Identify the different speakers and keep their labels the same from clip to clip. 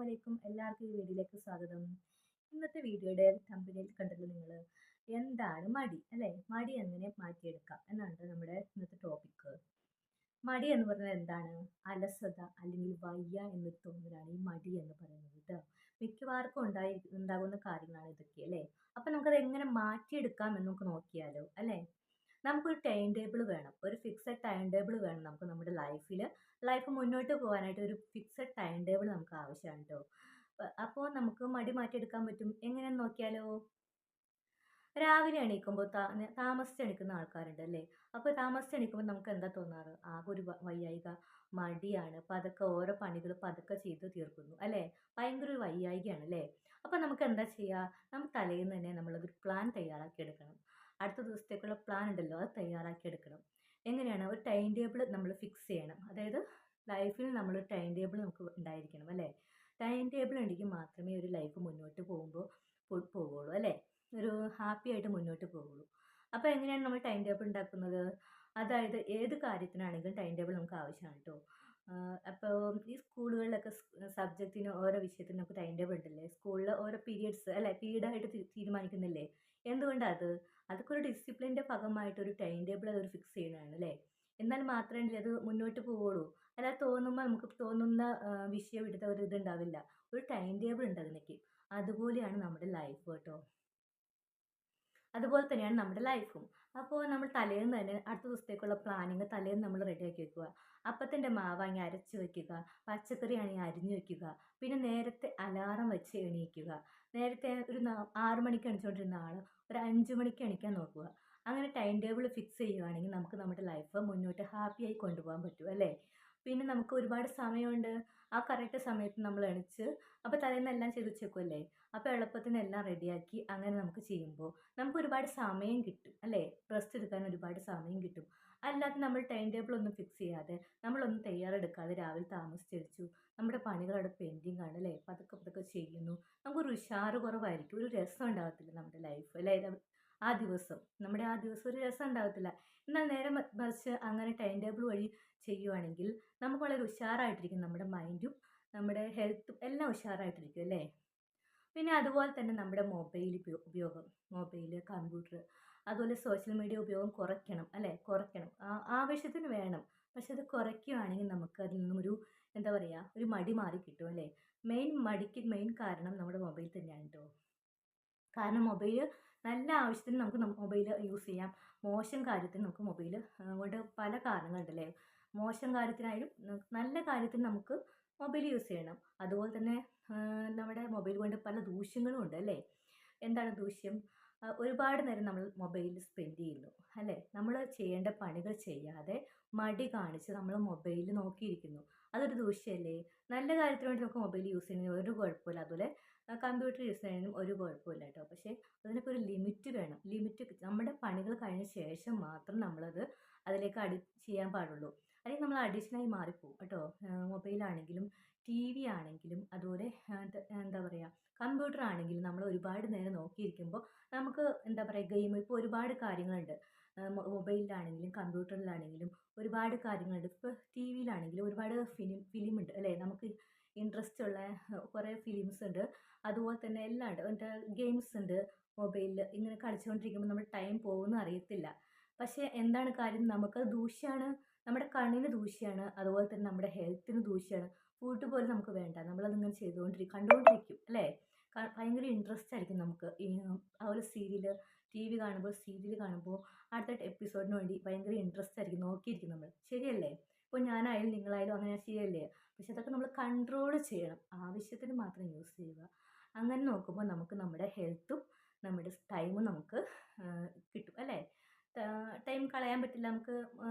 Speaker 1: അലൈക്കും. എല്ലാവർക്കും ഈ വീഡിയോയിലേക്ക് സ്വാഗതം. ഇന്നത്തെ വീഡിയോയുടെ തമ്പനയിൽ കണ്ടല്ലോ നിങ്ങൾ. എന്താണ് മടി അല്ലേ? മടി എങ്ങനെ മാറ്റിയെടുക്കാം എന്നാണ് നമ്മുടെ ഇന്നത്തെ ടോപ്പിക്ക്. മടി എന്ന് പറഞ്ഞാൽ എന്താണ്? അലസത അല്ലെങ്കിൽ വയ്യ എന്നൊരു തോന്നലാണ് ഈ മടി എന്ന് പറയുന്നത് കേട്ടോ. മിക്കവാർക്കും ഉണ്ടാകുന്ന കാര്യങ്ങളാണ് ഇതൊക്കെ അല്ലേ? അപ്പൊ നമുക്കത് എങ്ങനെ മാറ്റിയെടുക്കാം എന്ന് നമുക്ക് നോക്കിയാലോ അല്ലേ? നമുക്കൊരു ടൈം ടേബിൾ വേണം. ഒരു ഫിക്സഡ് ടൈം ടേബിൾ വേണം നമുക്ക് നമ്മുടെ ലൈഫ് മുന്നോട്ട് പോകാനായിട്ട് ഒരു ഫിക്സഡ് ടൈം ടേബിൾ നമുക്ക് ആവശ്യമാണ് ട്ടോ. അപ്പോൾ നമുക്ക് മടി മാറ്റിയെടുക്കാൻ പറ്റും. എങ്ങനെയെന്ന് നോക്കിയാലോ? രാവിലെ എണീക്കുമ്പോൾ താമസിച്ച് എണീക്കുന്ന ആൾക്കാരുണ്ട് അല്ലേ? അപ്പോൾ താമസിച്ച് എണീക്കുമ്പോൾ നമുക്ക് എന്താ തോന്നാറ്? ആകെ ഒരു വയ്യായിക, മടിയാണ്. പതുക്കെ ഓരോ പണികൾ പതുക്കെ ചെയ്ത് തീർക്കുന്നു അല്ലേ? ഭയങ്കര ഒരു വയ്യായികയാണ് അല്ലേ? അപ്പോൾ നമുക്ക് എന്താ ചെയ്യുക? നമ്മൾ തലേന്ന് തന്നെ നമ്മളൊരു പ്ലാൻ തയ്യാറാക്കി എടുക്കണം. അടുത്ത ദിവസത്തേക്കുള്ള പ്ലാൻ ഉണ്ടല്ലോ അത് തയ്യാറാക്കി എടുക്കണം. എങ്ങനെയാണ്? ഒരു ടൈം ടേബിൾ നമ്മൾ ഫിക്സ് ചെയ്യണം. അതായത് ലൈഫിൽ നമ്മളൊരു ടൈം ടേബിൾ നമുക്ക് ഉണ്ടായിരിക്കണം അല്ലേ? ടൈം ടേബിൾ ഉണ്ടെങ്കിൽ മാത്രമേ ഒരു ലൈഫ് മുന്നോട്ട് പോകുള്ളൂ അല്ലേ? ഒരു ഹാപ്പി ആയിട്ട് മുന്നോട്ട് പോകുള്ളൂ. അപ്പോൾ എങ്ങനെയാണ് നമ്മൾ ടൈം ടേബിൾ ഉണ്ടാക്കുന്നത്? അതായത് ഏത് കാര്യത്തിനാണെങ്കിലും ടൈം ടേബിൾ നമുക്ക് ആവശ്യമാണ് കേട്ടോ. അപ്പോൾ ഈ സ്കൂളുകളിലൊക്കെ സബ്ജക്റ്റിന് ഓരോ വിഷയത്തിന് നമുക്ക് ടൈം ടേബിൾ ഉണ്ടല്ലേ? സ്കൂളിൽ ഓരോ പീരിയഡ്സ് അല്ലേ? പീരീഡായിട്ട് തീരുമാനിക്കുന്നില്ലേ? എന്തുകൊണ്ടാണ് അത്? അതൊക്കെ ഒരു ഡിസിപ്ലിൻ്റെ ഭാഗമായിട്ട് ഒരു ടൈം ടേബിൾ അതൊരു ഫിക്സ് ചെയ്യുന്നതാണ് അല്ലേ? എന്നാൽ മാത്രമേ അത് മുന്നോട്ട് പോവുള്ളൂ. അല്ലാതെ തോന്നുമ്പോൾ നമുക്ക് തോന്നുന്ന വിഷയം എടുത്ത ഒരു ഇതുണ്ടാവില്ല. ഒരു ടൈം ടേബിൾ ഉണ്ട് അതിനൊക്കെ. അതുപോലെയാണ് നമ്മുടെ ലൈഫ് കേട്ടോ. അതുപോലെ തന്നെയാണ് നമ്മുടെ ലൈഫും. അപ്പോൾ നമ്മൾ തലേന്ന് തന്നെ അടുത്ത ദിവസത്തേക്കുള്ള പ്ലാനിങ് തലേന്ന് നമ്മൾ റെഡിയാക്കി വെക്കുക. അപ്പത്തിൻ്റെ മാവാണെങ്കിൽ അരച്ച് വെക്കുക. പച്ചക്കറി ആണെങ്കിൽ അരിഞ്ഞു വെക്കുക. പിന്നെ നേരത്തെ അലാറം വെച്ച് എണീക്കുക. നേരത്തെ ഒരു 6 മണിക്ക് എണീച്ചുകൊണ്ടിരുന്ന ആൾ ഒരു 5 മണിക്ക് എണീക്കാൻ നോക്കുക. അങ്ങനെ ടൈം ടേബിൾ ഫിക്സ് ചെയ്യുകയാണെങ്കിൽ നമുക്ക് നമ്മുടെ ലൈഫ് മുന്നോട്ട് ഹാപ്പിയായി കൊണ്ടുപോകാൻ പറ്റും അല്ലേ? പിന്നെ നമുക്ക് ഒരുപാട് സമയമുണ്ട്. ആ കറക്റ്റ് സമയത്ത് നമ്മൾ എണീച്ച് അപ്പോൾ തലേന്ന് എല്ലാം ചെയ്ത് വെച്ചേക്കുമല്ലേ? അപ്പോൾ എളുപ്പത്തിന് എല്ലാം റെഡിയാക്കി അങ്ങനെ നമുക്ക് ചെയ്യുമ്പോൾ നമുക്ക് ഒരുപാട് സമയം കിട്ടും അല്ലേ? റെസ്റ്റ് എടുക്കാൻ ഒരുപാട് സമയം കിട്ടും. അല്ലാതെ നമ്മൾ ടൈം ടേബിൾ ഒന്നും ഫിക്സ് ചെയ്യാതെ നമ്മളൊന്നും തയ്യാറെടുക്കാതെ രാവിലെ താമസിച്ചെഴുച്ചു നമ്മുടെ പണികൾ അവിടെ പെൻഡിങ് ആണ് അല്ലേ? പതുക്കെ പതുക്കെ ചെയ്യുന്നു. നമുക്കൊരു ഉഷാറ് കുറവായിരിക്കും. ഒരു രസം ഉണ്ടാകത്തില്ല നമ്മുടെ ലൈഫ് അല്ലേ? ആ ദിവസം ഒരു രസം ഉണ്ടാകത്തില്ല. എന്നാൽ നേരെ മറിച്ച് അങ്ങനെ ടൈം ടേബിൾ വഴി ചെയ്യുവാണെങ്കിൽ നമുക്ക് വളരെ ഉഷാറായിട്ടിരിക്കും. നമ്മുടെ മൈൻഡും നമ്മുടെ ഹെൽത്തും എല്ലാം ഉഷാറായിട്ടിരിക്കും അല്ലേ? പിന്നെ അതുപോലെ തന്നെ നമ്മുടെ ഉപയോഗം, കമ്പ്യൂട്ടർ, അതുപോലെ സോഷ്യൽ മീഡിയ ഉപയോഗം കുറയ്ക്കണം അല്ലേ? കുറയ്ക്കണം. ആവശ്യത്തിന് വേണം. പക്ഷെ അത് കുറയ്ക്കുകയാണെങ്കിൽ നമുക്ക് അതിൽ നിന്നും ഒരു എന്താ പറയുക, ഒരു മടി മാറി കിട്ടും അല്ലേ? മടിക്ക് മെയിൻ കാരണം നമ്മുടെ മൊബൈൽ തന്നെയാണ് കേട്ടോ. കാരണം നല്ല ആവശ്യത്തിന് നമുക്ക് മൊബൈൽ യൂസ് ചെയ്യാം. മോശം കാര്യത്തിന് നമുക്ക് മൊബൈൽ കൊണ്ട് പല കാരണങ്ങളുണ്ടല്ലേ? മോശം കാര്യത്തിനായാലും നല്ല കാര്യത്തിന് നമുക്ക് മൊബൈൽ യൂസ് ചെയ്യണം. അതുപോലെ തന്നെ നമ്മുടെ മൊബൈൽ കൊണ്ട് പല ദൂഷ്യങ്ങളും ഉണ്ട് അല്ലേ? എന്താണ് ദൂഷ്യം? ഒരുപാട് നേരം നമ്മൾ മൊബൈലിൽ സ്പെൻഡ് ചെയ്യുന്നു അല്ലേ? നമ്മൾ ചെയ്യേണ്ട പണികൾ ചെയ്യാതെ മടി കാണിച്ച് നമ്മൾ മൊബൈലിൽ നോക്കിയിരിക്കുന്നു. അതൊരു ദൂഷ്യമല്ലേ? നല്ല കാര്യത്തിന് വേണ്ടി നമുക്ക് മൊബൈൽ യൂസ് ചെയ്യുന്നതിന് ഒരു കുഴപ്പമില്ല. അതുപോലെ കമ്പ്യൂട്ടർ യൂസ് ചെയ്യുന്നതിനും ഒരു കുഴപ്പമില്ല കേട്ടോ. പക്ഷേ അതിനൊക്കെ ഒരു ലിമിറ്റ് വേണം. നമ്മുടെ പണികൾ കഴിഞ്ഞ ശേഷം മാത്രം നമ്മളത് അതിലേക്ക് ചെയ്യാൻ പാടുള്ളൂ. അല്ലെങ്കിൽ നമ്മൾ അഡിക്ഷനായി മാറിപ്പോകും കേട്ടോ. മൊബൈലാണെങ്കിലും ടി വി ആണെങ്കിലും അതുപോലെ എന്താ പറയുക, കമ്പ്യൂട്ടർ ആണെങ്കിലും നമ്മൾ ഒരുപാട് നേരം നോക്കിയിരിക്കുമ്പോൾ നമുക്ക് എന്താ പറയുക, ഗെയിം ഇപ്പോൾ ഒരുപാട് കാര്യങ്ങളുണ്ട്. മൊബൈലിലാണെങ്കിലും കമ്പ്യൂട്ടറിലാണെങ്കിലും ഒരുപാട് കാര്യങ്ങളുണ്ട്. ഇപ്പോൾ ടി വിയിലാണെങ്കിലും ഒരുപാട് ഫിലിം ഉണ്ട് അല്ലേ? നമുക്ക് ഇൻട്രസ്റ്റ് ഉള്ള കുറേ ഫിലിംസ് ഉണ്ട്. അതുപോലെ തന്നെ എല്ലാം ഉണ്ട്. മറ്റേ ഗെയിംസ് ഉണ്ട് മൊബൈലിൽ. ഇങ്ങനെ കളിച്ചുകൊണ്ടിരിക്കുമ്പോൾ നമ്മുടെ ടൈം പോകുന്നത് അറിയത്തില്ല. പക്ഷേ എന്താണ് കാര്യം? നമുക്കത് ദൂഷ്യമാണ്. നമ്മുടെ കണ്ണിന് ദൂഷ്യമാണ്. അതുപോലെ തന്നെ നമ്മുടെ ഹെൽത്തിന് ദൂഷ്യമാണ്. ഫുഡ് പോലും നമുക്ക് വേണ്ട. നമ്മളതിങ്ങനെ കണ്ടുകൊണ്ടിരിക്കും അല്ലേ? ഭയങ്കര ഇൻട്രസ്റ്റ് ആയിരിക്കും നമുക്ക്. അതുപോലെ സീരിയൽ കാണുമ്പോൾ അടുത്ത എപ്പിസോഡിന് വേണ്ടി ഭയങ്കര ഇൻട്രസ്റ്റ് ആയിരിക്കും നോക്കിയിരിക്കും നമ്മൾ. ശരിയല്ലേ? ഇപ്പോൾ ഞാനായാലും നിങ്ങളായാലും അങ്ങനെ ശരിയല്ലേ? പക്ഷെ അതൊക്കെ നമ്മൾ കൺട്രോൾ ചെയ്യണം. ആവശ്യത്തിന് മാത്രം യൂസ് ചെയ്യുക. അങ്ങനെ നോക്കുമ്പോൾ നമുക്ക് നമ്മുടെ ഹെൽത്തും നമ്മുടെ ടൈമും നമുക്ക് കിട്ടും അല്ലേ? ടൈം കളയാൻ പറ്റില്ല. നമുക്ക്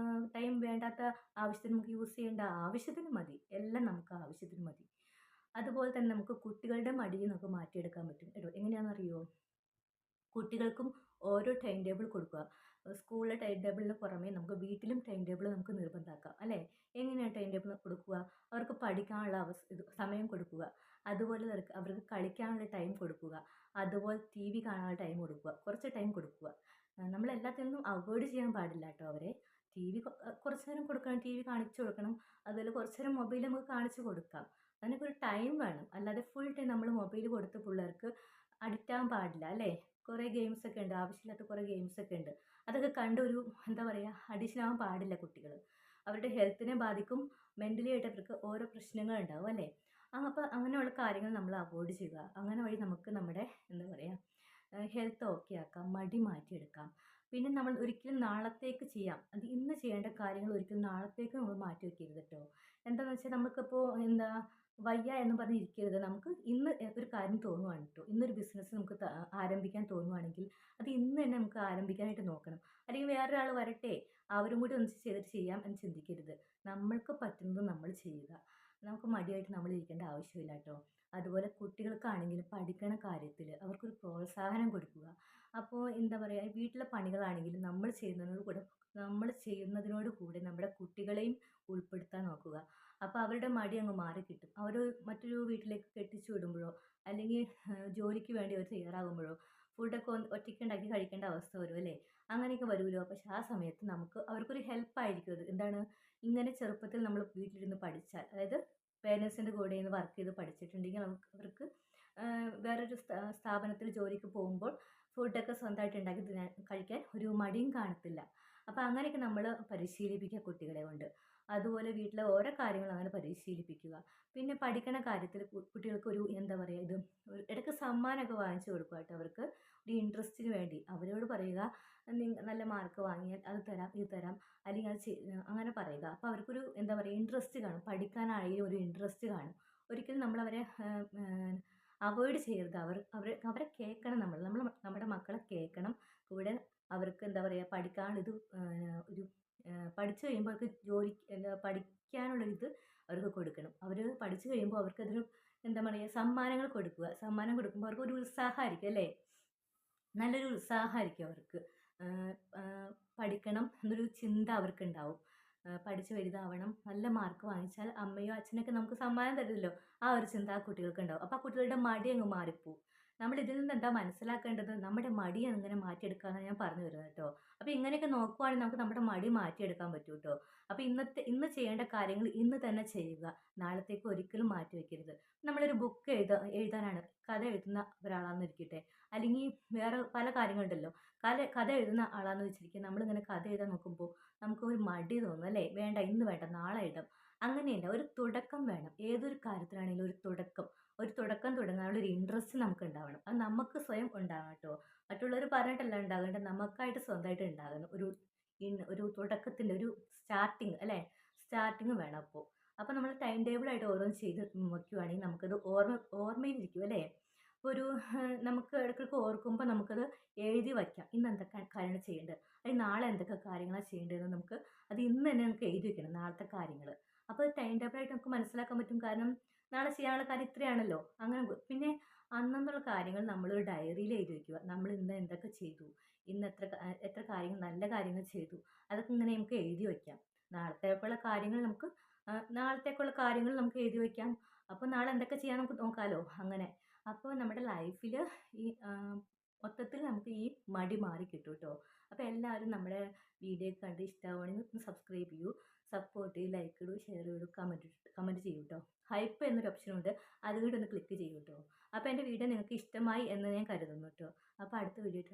Speaker 1: ടൈം വേണ്ടാത്ത ആവശ്യത്തിന് നമുക്ക് യൂസ് ചെയ്യേണ്ട ആവശ്യത്തിന് മതി. എല്ലാം നമുക്ക് ആവശ്യത്തിന് മതി. അതുപോലെ തന്നെ നമുക്ക് കുട്ടികളുടെ മടിയിൽ നമുക്ക് മാറ്റിയെടുക്കാൻ പറ്റും കേട്ടോ. എങ്ങനെയാണെന്നറിയോ? കുട്ടികൾക്കും ഓരോ ടൈം ടേബിൾ കൊടുക്കുക. സ്കൂളിലെ ടൈം ടേബിളിന് പുറമേ നമുക്ക് വീട്ടിലും ടൈം ടേബിൾ നമുക്ക് നിർബന്ധമാക്കാം അല്ലേ? എങ്ങനെയാണ് ടൈം ടേബിൾ കൊടുക്കുക? അവർക്ക് പഠിക്കാനുള്ള സമയം കൊടുക്കുക. അതുപോലെ അവർക്ക് കളിക്കാനുള്ള ടൈം കൊടുക്കുക. അതുപോലെ ടി വി കാണാനുള്ള ടൈം കൊടുക്കുക. കുറച്ച് ടൈം കൊടുക്കുക. നമ്മൾ എല്ലാത്തിൽ നിന്നും അവോയ്ഡ് ചെയ്യാൻ പാടില്ല കേട്ടോ അവരെ. ടി വി കുറച്ച് നേരം കൊടുക്കണം. ടി വി കാണിച്ചു കൊടുക്കണം. അതുപോലെ കുറച്ച് നേരം മൊബൈൽ നമുക്ക് കാണിച്ചു കൊടുക്കാം. അതിനൊക്കെ ഒരു ടൈം വേണം. അല്ലാതെ ഫുൾ ടൈം നമ്മൾ മൊബൈൽ കൊടുത്ത് പിള്ളേർക്ക് അഡിക്റ്റ് ആവാൻ പാടില്ല അല്ലേ? കുറേ ഗെയിംസ് ഒക്കെ ഉണ്ട്. ആവശ്യമില്ലാത്ത കുറേ ഗെയിംസ് ഒക്കെ ഉണ്ട്. അതൊക്കെ കണ്ട് ഒരു എന്താ പറയുക അഡിക്ഷൻ ആവാൻ പാടില്ല കുട്ടികൾ. അവരുടെ ഹെൽത്തിനെ ബാധിക്കും. മെന്റലി ആയിട്ട് അവർക്ക് ഓരോ പ്രശ്നങ്ങളുണ്ടാവും അല്ലേ? അപ്പോൾ അങ്ങനെയുള്ള കാര്യങ്ങൾ നമ്മൾ അവോയ്ഡ് ചെയ്യുക. അങ്ങനെ വഴി നമുക്ക് നമ്മുടെ എന്താ പറയുക ഹെൽത്ത് ഓക്കെ ആക്കാം. മടി മാറ്റിയെടുക്കാം. പിന്നെ നമ്മൾ ഒരിക്കലും നാളത്തേക്ക് ചെയ്യാം. അത് ഇന്ന് ചെയ്യേണ്ട കാര്യങ്ങൾ ഒരിക്കലും നാളത്തേക്ക് നമ്മൾ മാറ്റി വെക്കരുത് കേട്ടോ. എന്താണെന്ന് വെച്ചാൽ നമുക്കിപ്പോൾ എന്താ വയ്യ എന്ന് പറഞ്ഞ് ഇരിക്കരുത്. നമുക്ക് ഇന്ന് ഒരു കാര്യം തോന്നുവാണ് ട്ടോ. ഇന്നൊരു ബിസിനസ് നമുക്ക് ആരംഭിക്കാൻ തോന്നുവാണെങ്കിൽ അത് ഇന്ന് തന്നെ നമുക്ക് ആരംഭിക്കാനായിട്ട് നോക്കണം. അല്ലെങ്കിൽ വേറൊരാൾ വരട്ടെ, അവരും കൂടി ഒന്നിച്ച് ചെയ്തിട്ട് ചെയ്യാം എന്ന് ചിന്തിക്കരുത്. നമ്മൾക്ക് പറ്റുന്നത് നമ്മൾ ചെയ്യുക. നമുക്ക് മടിയായിട്ട് നമ്മൾ ഇരിക്കേണ്ട ആവശ്യമില്ല ട്ടോ. അതുപോലെ കുട്ടികൾക്കാണെങ്കിലും പഠിക്കണ കാര്യത്തിൽ അവർക്കൊരു പ്രോത്സാഹനം കൊടുക്കുക. അപ്പോൾ എന്താ പറയുക വീട്ടിലെ പണികളാണെങ്കിലും നമ്മൾ ചെയ്യുന്നതിനോട് കൂടെ നമ്മുടെ കുട്ടികളെയും ഉൾപ്പെടുത്താൻ നോക്കുക. അപ്പോൾ അവരുടെ മടി അങ്ങ് മാറിക്കിട്ടും. അവർ മറ്റൊരു വീട്ടിലേക്ക് കെട്ടിച്ചു വിടുമ്പോഴോ അല്ലെങ്കിൽ ജോലിക്ക് വേണ്ടി അവർ തയ്യാറാകുമ്പോഴോ ഫുഡൊക്കെ ഒറ്റയ്ക്ക് ഉണ്ടാക്കി കഴിക്കേണ്ട അവസ്ഥ വരും അല്ലേ? അങ്ങനെയൊക്കെ വരുമല്ലോ. പക്ഷെ ആ സമയത്ത് അവർക്കൊരു ഹെൽപ്പായിരിക്കും അത്. എന്താണ് ഇങ്ങനെ ചെറുപ്പത്തിൽ നമ്മൾ വീട്ടിലിരുന്ന് പഠിച്ചാൽ അതായത് പേരൻസിൻ്റെ കൂടെ നിന്ന് വർക്ക് ചെയ്ത് പഠിച്ചിട്ടുണ്ടെങ്കിൽ അവർക്ക് വേറൊരു സ്ഥാപനത്തിൽ ജോലിക്ക് പോകുമ്പോൾ ഫുഡൊക്കെ സ്വന്തമായിട്ട് ഉണ്ടാക്കി കഴിക്കാൻ ഒരു മടിയും കാണത്തില്ല. അപ്പോൾ അങ്ങനെയൊക്കെ നമ്മൾ പരിശീലിപ്പിക്കുക കുട്ടികളെ കൊണ്ട്. അതുപോലെ വീട്ടിലെ ഓരോ കാര്യങ്ങളും അങ്ങനെ പരിശീലിപ്പിക്കുക. പിന്നെ പഠിക്കണ കാര്യത്തിൽ കുട്ടികൾക്ക് ഒരു എന്താ പറയുക ഇടയ്ക്ക് സമ്മാനമൊക്കെ വാങ്ങിച്ചു കൊടുക്കുക കേട്ടോ അവർക്ക്. ഒരു ഇൻട്രസ്റ്റിന് വേണ്ടി അവരോട് പറയുക നല്ല മാർക്ക് വാങ്ങിയാൽ അത് തരാം ഇത് തരാം അല്ലെങ്കിൽ അങ്ങനെ പറയുക. അപ്പോൾ അവർക്കൊരു എന്താ പറയുക ഇൻട്രസ്റ്റ് കാണും. പഠിക്കാനാണെങ്കിലും ഒരു ഇൻട്രസ്റ്റ് കാണും. ഒരിക്കലും നമ്മളവരെ അവോയ്ഡ് ചെയ്യരുത്. അവരെ കേൾക്കണം നമ്മൾ നമ്മുടെ മക്കളെ കേൾക്കണം. കൂടെ അവർക്ക് എന്താ പറയുക പഠിക്കാനുള്ളൊരു ഒരു പഠിച്ചു കഴിയുമ്പോൾ അവർക്ക് എന്താ പഠിക്കാനുള്ളൊരിത് അവർക്ക് കൊടുക്കണം. അവർ പഠിച്ചു കഴിയുമ്പോൾ അവർക്കതൊരു എന്താ പറയുക സമ്മാനങ്ങൾ കൊടുക്കുക. സമ്മാനം കൊടുക്കുമ്പോൾ അവർക്കൊരു ഉത്സാഹമായിരിക്കും അല്ലേ? നല്ലൊരു ഉത്സാഹമായിരിക്കും അവർക്ക്. പഠിക്കണം എന്നൊരു ചിന്ത അവർക്കുണ്ടാവും. പഠിച്ച് വലുതാവണം, നല്ല മാർക്ക് വാങ്ങിച്ചാൽ അമ്മയോ അച്ഛനൊക്കെ നമുക്ക് സമ്മാനം തരുമല്ലോ. ആ ഒരു ചിന്ത ആ കുട്ടികൾക്കുണ്ടാവും. അപ്പോൾ ആ കുട്ടികളുടെ മടി അങ്ങ് മാറിപ്പോവും. നമ്മൾ ഇതിൽ നിന്ന് എന്താ മനസ്സിലാക്കേണ്ടത്? നമ്മുടെ മടി എങ്ങനെ മാറ്റിയെടുക്കാമെന്നാണ് ഞാൻ പറഞ്ഞു വരുന്നത് കേട്ടോ. അപ്പോൾ ഇങ്ങനെയൊക്കെ നോക്കുവാണെങ്കിൽ നമുക്ക് നമ്മുടെ മടി മാറ്റിയെടുക്കാൻ പറ്റും കേട്ടോ. അപ്പോൾ ഇന്ന് ചെയ്യേണ്ട കാര്യങ്ങൾ ഇന്ന് തന്നെ ചെയ്യുക. നാളത്തേക്ക് ഒരിക്കലും മാറ്റി വെക്കരുത്. നമ്മളൊരു ബുക്ക് എഴുതാനാണ് കഥ എഴുതുന്ന ഒരാളാണെന്ന് ഇരിക്കട്ടെ. അല്ലെങ്കിൽ വേറെ പല കാര്യങ്ങളുണ്ടല്ലോ. കഥ എഴുതുന്ന ആളാണെന്ന് വെച്ചിരിക്കുക. നമ്മളിങ്ങനെ കഥ എഴുതാൻ നോക്കുമ്പോൾ നമുക്കൊരു മടി തോന്നും അല്ലേ? വേണ്ട ഇന്ന് വേണ്ട നാളെ എഴുതാം. അങ്ങനെയല്ല ഒരു തുടക്കം വേണം. ഏതൊരു കാര്യത്തിലാണെങ്കിലും ഒരു തുടക്കം തുടങ്ങാനുള്ള ഒരു ഇൻട്രസ്റ്റ് നമുക്ക് ഉണ്ടാവണം. അത് നമുക്ക് സ്വയം ഉണ്ടാവണം കേട്ടോ. മറ്റുള്ളവർ പറഞ്ഞിട്ടല്ല ഉണ്ടാകേണ്ടത്. നമുക്കായിട്ട് സ്വന്തമായിട്ട് ഉണ്ടാകണം. ഒരു തുടക്കത്തിൻ്റെ ഒരു സ്റ്റാർട്ടിങ് അല്ലേ? സ്റ്റാർട്ടിങ് വേണം അപ്പോൾ. അപ്പോൾ നമ്മൾ ടൈം ടേബിളായിട്ട് ഓരോന്ന് ചെയ്ത് വയ്ക്കുകയാണെങ്കിൽ നമുക്കത് ഓർമ്മയിലിരിക്കും അല്ലേ? ഒരു നമുക്ക് ഇടയ്ക്കിടയ്ക്ക് ഓർക്കുമ്പോൾ നമുക്കത് എഴുതി വയ്ക്കാം. ഇന്ന് എന്തൊക്കെ കാര്യങ്ങൾ ചെയ്യേണ്ടത്, അല്ലെങ്കിൽ നാളെ എന്തൊക്കെ കാര്യങ്ങളാണ് ചെയ്യേണ്ടതെന്ന് അത് ഇന്ന് തന്നെ നമുക്ക് എഴുതി വെക്കണം നാളത്തെ കാര്യങ്ങൾ. അപ്പോൾ ടൈം ടേബിളായിട്ട് നമുക്ക് മനസ്സിലാക്കാൻ പറ്റും. കാരണം നാളെ ചെയ്യാനുള്ള കാര്യം ഇത്രയാണല്ലോ. അങ്ങനെ പിന്നെ അന്നന്നുള്ള കാര്യങ്ങൾ നമ്മളൊരു ഡയറിയിൽ എഴുതി വയ്ക്കുക. നമ്മൾ ഇന്ന് എന്തൊക്കെ ചെയ്തു, ഇന്ന് എത്ര കാര്യങ്ങൾ നല്ല കാര്യങ്ങൾ ചെയ്തു, അതൊക്കെ ഇങ്ങനെ നമുക്ക് എഴുതി വയ്ക്കാം. നാളത്തേക്കുള്ള കാര്യങ്ങൾ നമുക്ക് എഴുതി വയ്ക്കാം. അപ്പോൾ നാളെ എന്തൊക്കെ ചെയ്യാൻ നമുക്ക് നോക്കാമല്ലോ അങ്ങനെ. അപ്പോൾ നമ്മുടെ ലൈഫിൽ ഈ മൊത്തത്തിൽ നമുക്ക് ഈ മടി മാറി കിട്ടും കേട്ടോ. അപ്പോൾ എല്ലാവരും നമ്മുടെ വീഡിയോ കണ്ട് ഇഷ്ടമാവുകയാണെങ്കിൽ ഒന്ന് സബ്സ്ക്രൈബ് ചെയ്യൂ, സപ്പോർട്ട് ചെയ്യൂ, ലൈക്ക് ഇടൂ, ഷെയർ ചെയ്യൂ, കമൻറ്റ് ചെയ്യൂ കേട്ടോ. ഹൈപ്പ് എന്നൊരു ഓപ്ഷനുണ്ട്, അതുകൂടി ഒന്ന് ക്ലിക്ക് ചെയ്യൂ കേട്ടോ. അപ്പോൾ എൻ്റെ വീഡിയോ നിങ്ങൾക്ക് ഇഷ്ടമായി എന്ന് ഞാൻ കരുതുന്നു കേട്ടോ. അപ്പോൾ അടുത്ത വീഡിയോ ആയിട്ട്